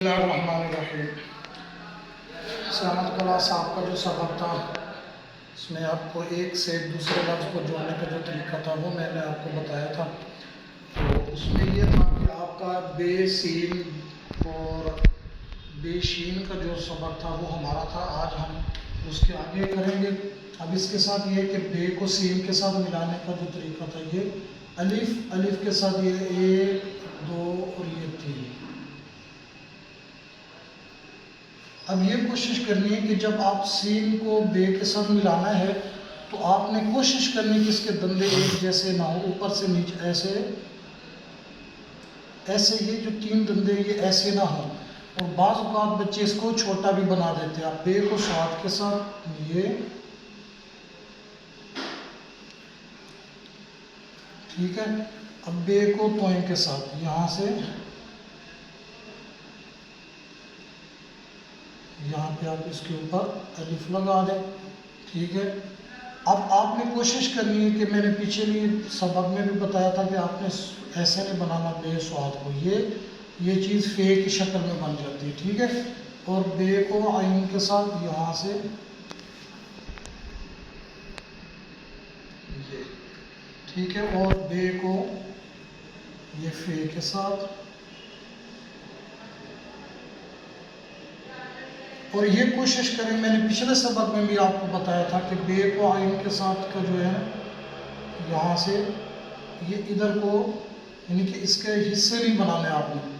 الرحیم سلامت کلاس آپ کا جو سبق تھا اس میں آپ کو ایک سے دوسرے لفظ کو جوڑنے کا جو طریقہ تھا وہ میں نے آپ کو بتایا تھا. تو اس میں یہ تھا کہ آپ کا بے سین اور بے شین کا جو سبق تھا وہ ہمارا تھا. آج ہم اس کے آگے کریں گے. اب اس کے ساتھ یہ کہ بے کو سین کے ساتھ ملانے کا جو طریقہ تھا یہ الف کے ساتھ یہ 1 2 اور یہ 3. اب یہ کوشش کرنی ہے کہ جب آپ سین کو بے کے ساتھ ملانا ہے تو آپ نے کوشش کرنی کہ اس کے دندے ایک جیسے نہ ہو, اوپر سے نیچے ایسے یہ جو 3 دندے یہ ایسے نہ ہوں. اور بعض اوقات بچے اس کو چھوٹا بھی بنا دیتے ہیں. آپ بے کو ساتھ کے ساتھ یہ ٹھیک ہے. اب بے کو توئیں کے ساتھ یہاں سے یہاں پہ آپ اس کے اوپر الف لگا دیں. ٹھیک ہے. اب آپ نے کوشش کرنی ہے کہ میں نے پیچھے بھی سبق میں بھی بتایا تھا کہ آپ نے ایسے نہیں بنانا بے سواد کو. یہ چیز فے کی شکل میں بن جاتی ہے. ٹھیک ہے. اور بے کو عین کے ساتھ یہاں سے یہ ٹھیک ہے. اور بے کو یہ فے کے ساتھ اور یہ کوشش کریں. میں نے پچھلے سبق میں بھی آپ کو بتایا تھا کہ بے کو عین کے ساتھ کا جو ہے یہاں سے یہ ادھر کو یعنی کہ اس کے حصے نہیں بنانے آپ نے.